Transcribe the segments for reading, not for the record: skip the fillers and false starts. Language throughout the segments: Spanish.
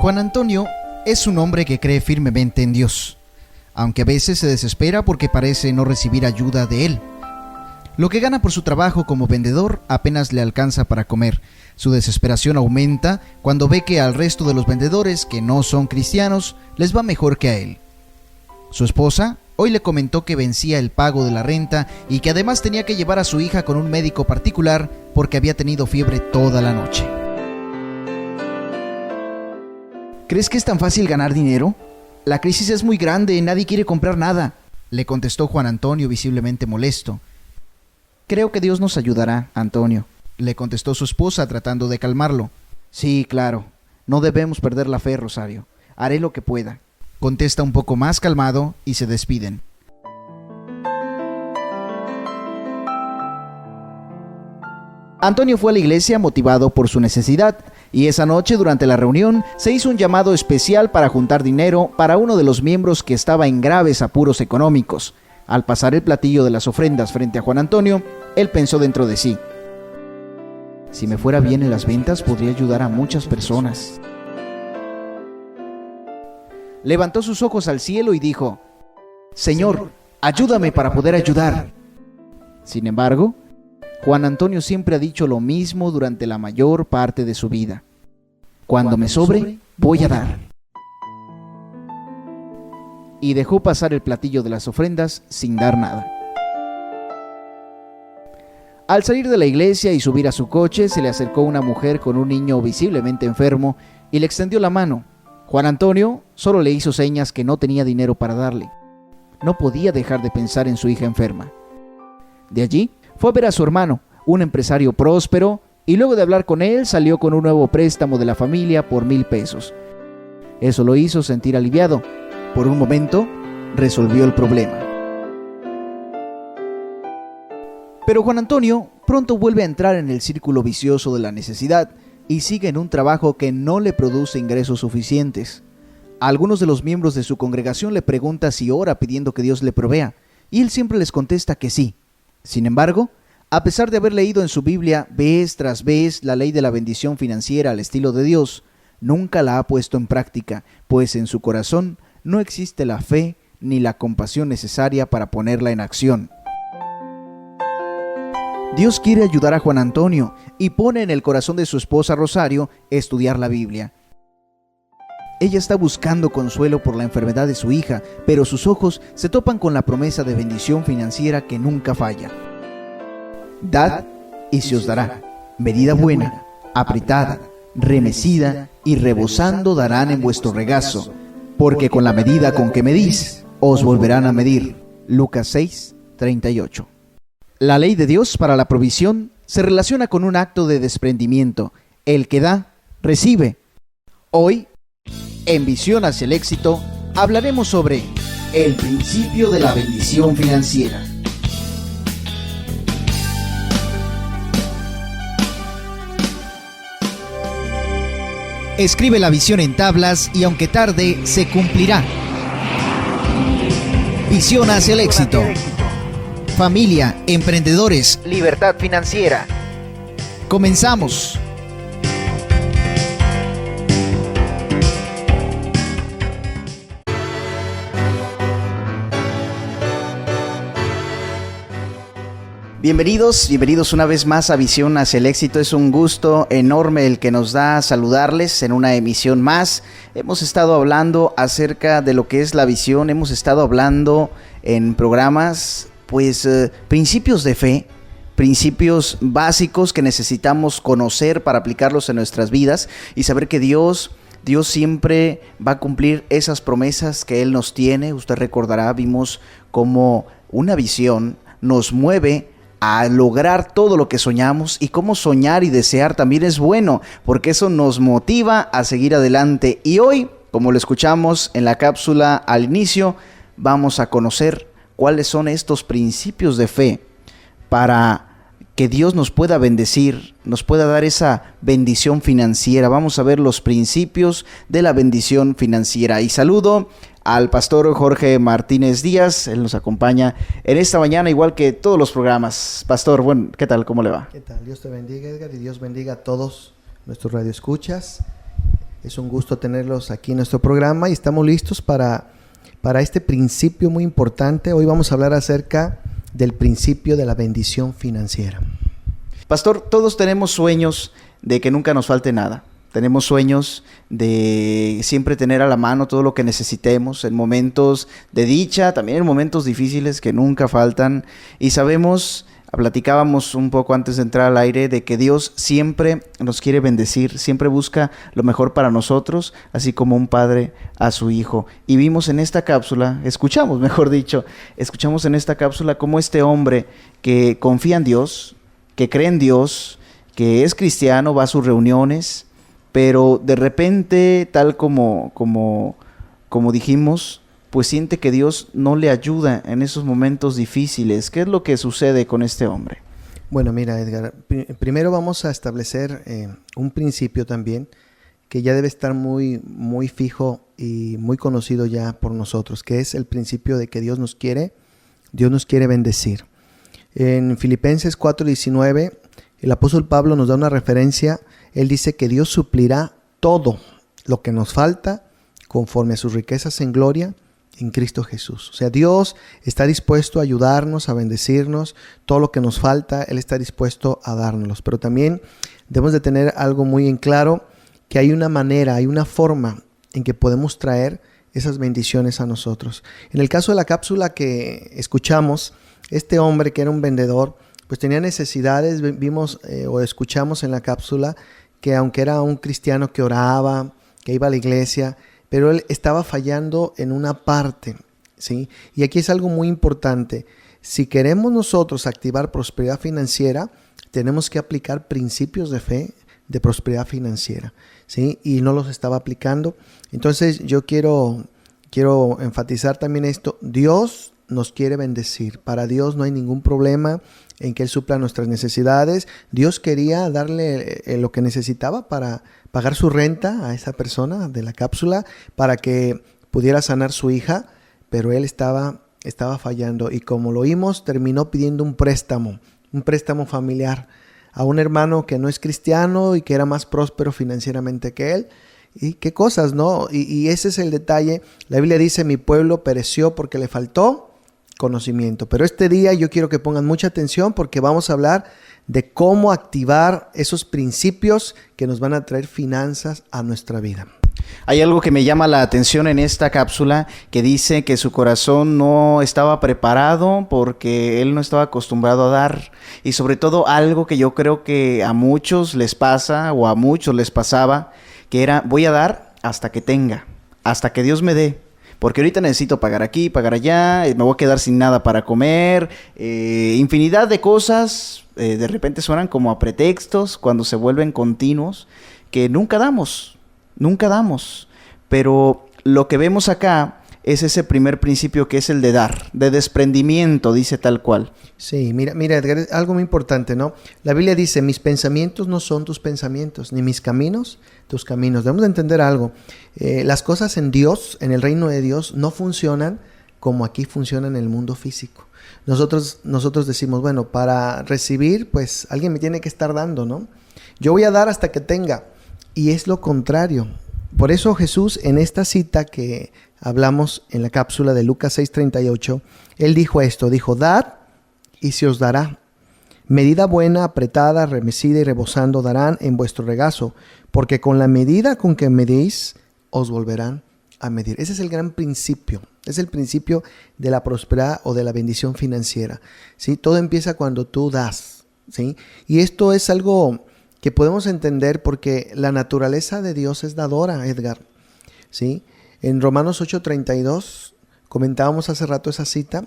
Juan Antonio es un hombre que cree firmemente en Dios, aunque a veces se desespera porque parece no recibir ayuda de Él. Lo que gana por su trabajo como vendedor apenas le alcanza para comer. Su desesperación aumenta cuando ve que al resto de los vendedores que no son cristianos les va mejor que a él. Su esposa hoy le comentó que vencía el pago de la renta y que además tenía que llevar a su hija con un médico particular porque había tenido fiebre toda la noche. ¿Crees que es tan fácil ganar dinero? La crisis es muy grande y nadie quiere comprar nada, le contestó Juan Antonio visiblemente molesto. Creo que Dios nos ayudará, Antonio, le contestó su esposa tratando de calmarlo. Sí, claro, no debemos perder la fe, Rosario. Haré lo que pueda, contesta un poco más calmado y se despiden. Antonio fue a la iglesia motivado por su necesidad y esa noche durante la reunión se hizo un llamado especial para juntar dinero para uno de los miembros que estaba en graves apuros económicos. Al pasar el platillo de las ofrendas frente a Juan Antonio, él pensó dentro de sí: si me fuera bien en las ventas, podría ayudar a muchas personas. Levantó sus ojos al cielo y dijo: Señor, ayúdame para poder ayudar. Sin embargo, Juan Antonio siempre ha dicho lo mismo durante la mayor parte de su vida: cuando me sobre, voy a dar. Y dejó pasar el platillo de las ofrendas sin dar nada. Al salir de la iglesia y subir a su coche, se le acercó una mujer con un niño visiblemente enfermo y le extendió la mano. Juan Antonio solo le hizo señas que no tenía dinero para darle. No podía dejar de pensar en su hija enferma. De allí fue a ver a su hermano, un empresario próspero, y luego de hablar con él salió con un nuevo préstamo de la familia por 1,000 pesos. Eso lo hizo sentir aliviado. Por un momento, resolvió el problema. Pero Juan Antonio pronto vuelve a entrar en el círculo vicioso de la necesidad y sigue en un trabajo que no le produce ingresos suficientes. A algunos de los miembros de su congregación le pregunta si ora pidiendo que Dios le provea, y él siempre les contesta que sí. Sin embargo, a pesar de haber leído en su Biblia vez tras vez la ley de la bendición financiera al estilo de Dios, nunca la ha puesto en práctica, pues en su corazón no existe la fe ni la compasión necesaria para ponerla en acción. Dios quiere ayudar a Juan Antonio y pone en el corazón de su esposa Rosario estudiar la Biblia. Ella está buscando consuelo por la enfermedad de su hija, pero sus ojos se topan con la promesa de bendición financiera que nunca falla. Dad y se os dará, medida buena, apretada, remecida y rebosando darán en vuestro regazo, porque con la medida con que medís, os volverán a medir. Lucas 6:38. La ley de Dios para la provisión se relaciona con un acto de desprendimiento. El que da, recibe. Hoy, en Visión hacia el Éxito, hablaremos sobre el principio de la bendición financiera. Escribe la visión en tablas y aunque tarde, se cumplirá. Visión hacia el éxito. Familia, emprendedores, libertad financiera. Comenzamos. Bienvenidos una vez más a Visión hacia el Éxito. Es un gusto enorme el que nos da saludarles en una emisión más. Hemos estado hablando acerca de lo que es la visión, hemos estado hablando en programas, principios de fe, principios básicos que necesitamos conocer para aplicarlos en nuestras vidas y saber que Dios siempre va a cumplir esas promesas que Él nos tiene. Usted recordará, vimos cómo una visión nos mueve a lograr todo lo que soñamos y cómo soñar y desear también es bueno, porque eso nos motiva a seguir adelante. Y hoy, como lo escuchamos en la cápsula al inicio, vamos a conocer cuáles son estos principios de fe para que Dios nos pueda bendecir, nos pueda dar esa bendición financiera. Vamos a ver los principios de la bendición financiera. Y saludo al pastor Jorge Martínez Díaz. Él nos acompaña en esta mañana, igual que todos los programas. Pastor, bueno, ¿qué tal? ¿Cómo le va? ¿Qué tal? Dios te bendiga, Edgar, y Dios bendiga a todos nuestros radioescuchas. Es un gusto tenerlos aquí en nuestro programa y estamos listos para este principio muy importante. Hoy vamos a hablar acerca del principio de la bendición financiera. Pastor, todos tenemos sueños de que nunca nos falte nada. Tenemos sueños de siempre tener a la mano todo lo que necesitemos en momentos de dicha, también en momentos difíciles que nunca faltan. Y sabemos, platicábamos un poco antes de entrar al aire, de que Dios siempre nos quiere bendecir, siempre busca lo mejor para nosotros, así como un padre a su hijo. Y vimos en esta cápsula, escuchamos en esta cápsula cómo este hombre que confía en Dios, que cree en Dios, que es cristiano, va a sus reuniones, pero de repente, tal como dijimos, pues siente que Dios no le ayuda en esos momentos difíciles. ¿Qué es lo que sucede con este hombre? Bueno, mira, Edgar, primero vamos a establecer un principio también que ya debe estar muy, muy fijo y muy conocido ya por nosotros, que es el principio de que Dios nos quiere bendecir. En Filipenses 4:19, el apóstol Pablo nos da una referencia. Él dice que Dios suplirá todo lo que nos falta conforme a sus riquezas en gloria en Cristo Jesús. O sea, Dios está dispuesto a ayudarnos, a bendecirnos. Todo lo que nos falta, Él está dispuesto a dárnoslo. Pero también debemos de tener algo muy en claro, que hay una manera, hay una forma en que podemos traer esas bendiciones a nosotros. En el caso de la cápsula que escuchamos, este hombre que era un vendedor, pues tenía necesidades. Vimos o escuchamos en la cápsula que aunque era un cristiano que oraba, que iba a la iglesia, pero él estaba fallando en una parte, ¿sí? Y aquí es algo muy importante. Si queremos nosotros activar prosperidad financiera, tenemos que aplicar principios de fe de prosperidad financiera, ¿sí? Y no los estaba aplicando. Entonces yo quiero enfatizar también esto. Dios nos quiere bendecir. Para Dios no hay ningún problema en que Él supla nuestras necesidades. Dios quería darle lo que necesitaba para pagar su renta a esa persona de la cápsula, para que pudiera sanar su hija, pero él estaba fallando, y como lo oímos, terminó pidiendo un préstamo familiar a un hermano que no es cristiano y que era más próspero financieramente que él. Y qué cosas, ¿no? Y ese es el detalle. La Biblia dice: mi pueblo pereció porque le faltó conocimiento. Pero este día yo quiero que pongan mucha atención, porque vamos a hablar de cómo activar esos principios que nos van a traer finanzas a nuestra vida. Hay algo que me llama la atención en esta cápsula, que dice que su corazón no estaba preparado porque él no estaba acostumbrado a dar. Y sobre todo algo que yo creo que a muchos les pasa, o a muchos les pasaba, que era: voy a dar hasta que tenga, hasta que Dios me dé. Porque ahorita necesito pagar aquí, pagar allá, me voy a quedar sin nada para comer, infinidad de cosas, de repente suenan como a pretextos cuando se vuelven continuos, que nunca damos, pero lo que vemos acá es ese primer principio, que es el de dar, de desprendimiento, dice tal cual. Sí, mira, Edgar, algo muy importante, ¿no? La Biblia dice: mis pensamientos no son tus pensamientos, ni mis caminos tus caminos. Debemos de entender algo. Las cosas en Dios, en el reino de Dios, no funcionan como aquí funcionan en el mundo físico. Nosotros decimos: bueno, para recibir, pues alguien me tiene que estar dando, ¿no? Yo voy a dar hasta que tenga. Y es lo contrario. Por eso Jesús, en esta cita que hablamos en la cápsula de Lucas 6:38, Él dijo esto, dijo: dad y se os dará. Medida buena, apretada, remecida y rebosando darán en vuestro regazo, porque con la medida con que medís, os volverán a medir. Ese es el gran principio. Es el principio de la prosperidad o de la bendición financiera, ¿sí? Todo empieza cuando tú das, ¿sí? Y esto es algo que podemos entender porque la naturaleza de Dios es dadora, Edgar, ¿sí? En Romanos 8:32 comentábamos hace rato esa cita,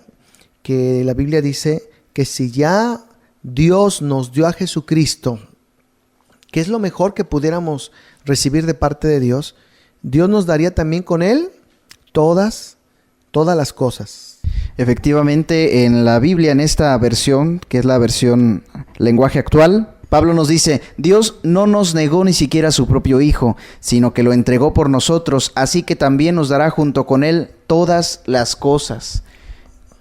que la Biblia dice que si ya Dios nos dio a Jesucristo, que es lo mejor que pudiéramos recibir de parte de Dios, Dios nos daría también con Él todas las cosas. Efectivamente, en la Biblia, en esta versión, que es la versión lenguaje actual, Pablo nos dice: Dios no nos negó ni siquiera a su propio Hijo, sino que lo entregó por nosotros, así que también nos dará junto con Él todas las cosas.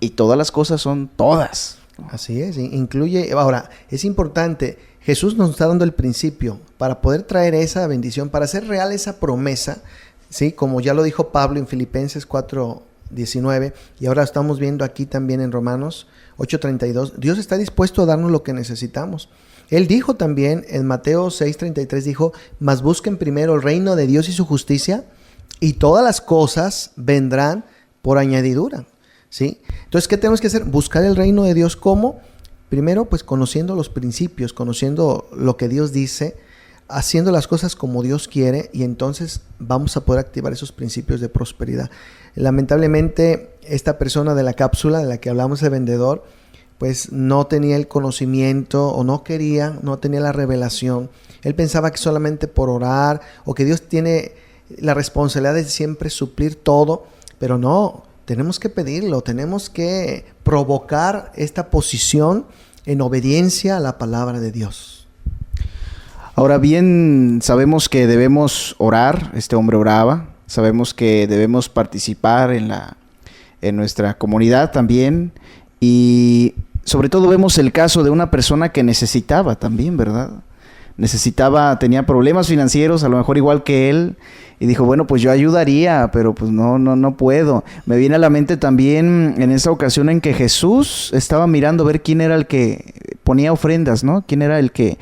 Y todas las cosas son todas. Así es, incluye, ahora, es importante, Jesús nos está dando el principio para poder traer esa bendición, para hacer real esa promesa, ¿sí? Como ya lo dijo Pablo en Filipenses 4:19, y ahora estamos viendo aquí también en Romanos 8:32, Dios está dispuesto a darnos lo que necesitamos. Él dijo también en Mateo 6:33, dijo, mas busquen primero el reino de Dios y su justicia, y todas las cosas vendrán por añadidura, ¿sí? Entonces, ¿qué tenemos que hacer? Buscar el reino de Dios. ¿Cómo? Primero, pues conociendo los principios, conociendo lo que Dios dice, haciendo las cosas como Dios quiere, y entonces vamos a poder activar esos principios de prosperidad. Lamentablemente, esta persona de la cápsula de la que hablamos, de vendedor, pues no tenía el conocimiento o no tenía la revelación. Él pensaba que solamente por orar o que Dios tiene la responsabilidad de siempre suplir todo, pero no, tenemos que pedirlo, tenemos que provocar esta posición en obediencia a la palabra de Dios. Ahora bien, sabemos que debemos orar, este hombre oraba, sabemos que debemos participar en nuestra comunidad también, y sobre todo vemos el caso de una persona que necesitaba también, ¿verdad? Tenía problemas financieros, a lo mejor igual que él, y dijo, bueno, pues yo ayudaría, pero pues no puedo. Me viene a la mente también en esa ocasión en que Jesús estaba mirando a ver quién era el que ponía ofrendas, ¿no? Quién era el que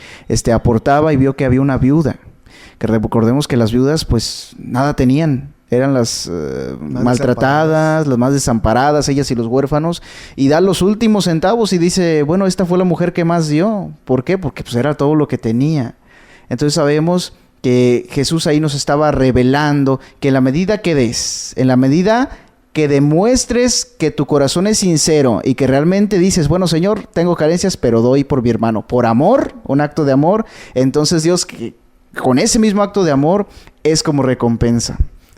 aportaba, y vio que había una viuda. Que recordemos que las viudas pues nada tenían. Eran las maltratadas, las más desamparadas, ellas y los huérfanos, y da los últimos centavos y dice, bueno, esta fue la mujer que más dio. ¿Por qué? Porque pues era todo lo que tenía. Entonces sabemos que Jesús ahí nos estaba revelando que en la medida que des, en la medida que demuestres que tu corazón es sincero y que realmente dices, bueno, Señor, tengo carencias, pero doy por mi hermano, por amor, un acto de amor, entonces Dios, con ese mismo acto de amor, es como recompensa.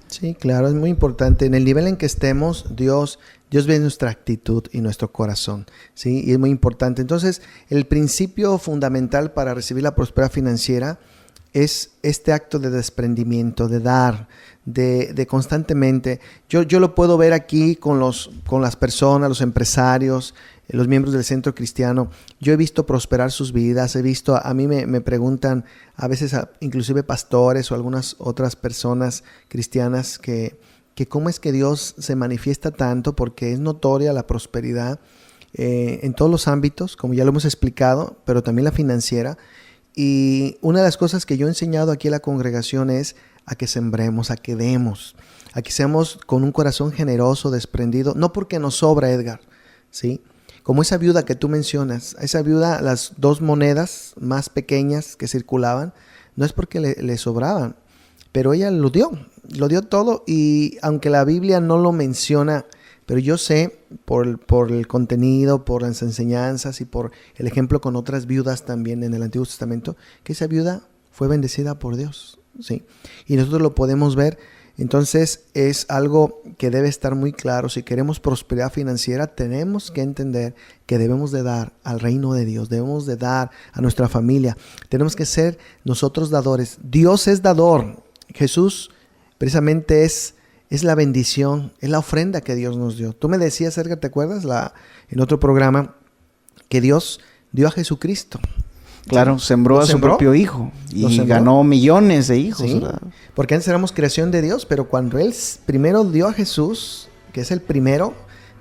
Sí, claro, es muy importante. En el nivel en que estemos, Dios ve nuestra actitud y nuestro corazón, ¿sí? Y es muy importante. Entonces, el principio fundamental para recibir la prosperidad financiera es este acto de desprendimiento, de dar, de constantemente. Yo lo puedo ver aquí con las personas, los empresarios, los miembros del centro cristiano. Yo he visto prosperar sus vidas, a mí me preguntan a veces, inclusive pastores o algunas otras personas cristianas, que cómo es que Dios se manifiesta tanto, porque es notoria la prosperidad en todos los ámbitos, como ya lo hemos explicado, pero también la financiera. Y una de las cosas que yo he enseñado aquí a la congregación es a que sembremos, a que demos, a que seamos con un corazón generoso, desprendido, no porque nos sobra, Edgar, ¿sí? Como esa viuda que tú mencionas, esa viuda, las 2 monedas más pequeñas que circulaban, no es porque le sobraban, pero ella lo dio todo, y aunque la Biblia no lo menciona, pero yo sé por el contenido, por las enseñanzas y por el ejemplo con otras viudas también en el Antiguo Testamento, que esa viuda fue bendecida por Dios, ¿sí? Y nosotros lo podemos ver. Entonces es algo que debe estar muy claro. Si queremos prosperidad financiera, tenemos que entender que debemos de dar al reino de Dios, debemos de dar a nuestra familia, tenemos que ser nosotros dadores. Dios es dador. Jesús precisamente es la bendición, es la ofrenda que Dios nos dio. Tú me decías, Edgar, ¿te acuerdas? En otro programa, que Dios dio a Jesucristo. Claro, sembró a su propio hijo y ganó millones de hijos. Sí, porque antes éramos creación de Dios, pero cuando Él primero dio a Jesús, que es el primero,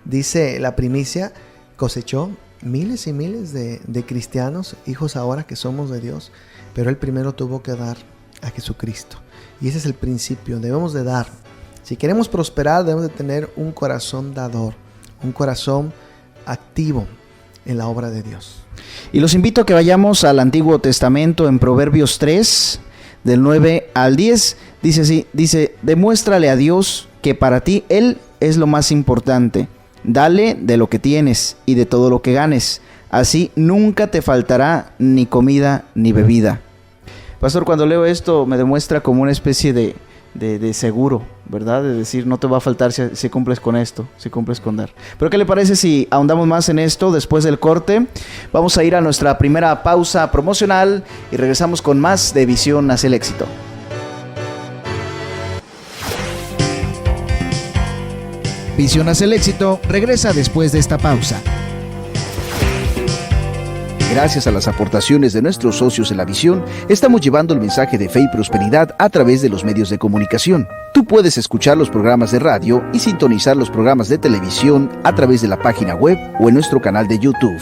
dice la primicia, cosechó miles y miles de cristianos, hijos ahora que somos de Dios, pero Él primero tuvo que dar a Jesucristo. Y ese es el principio, debemos de dar. Si queremos prosperar, debemos de tener un corazón dador, un corazón activo en la obra de Dios. Y los invito a que vayamos al Antiguo Testamento en Proverbios 3, del 9 al 10. Dice así, demuéstrale a Dios que para ti Él es lo más importante. Dale de lo que tienes y de todo lo que ganes. Así nunca te faltará ni comida ni bebida. Pastor, cuando leo esto me demuestra como una especie de seguro, ¿verdad? De decir, no te va a faltar si cumples con esto, si cumples con dar. Pero ¿qué le parece si ahondamos más en esto después del corte? Vamos a ir a nuestra primera pausa promocional y regresamos con más de Visión hacia el Éxito. Visión hacia el Éxito regresa después de esta pausa. Gracias a las aportaciones de nuestros socios en la visión, estamos llevando el mensaje de fe y prosperidad a través de los medios de comunicación. Tú puedes escuchar los programas de radio y sintonizar los programas de televisión a través de la página web o en nuestro canal de YouTube.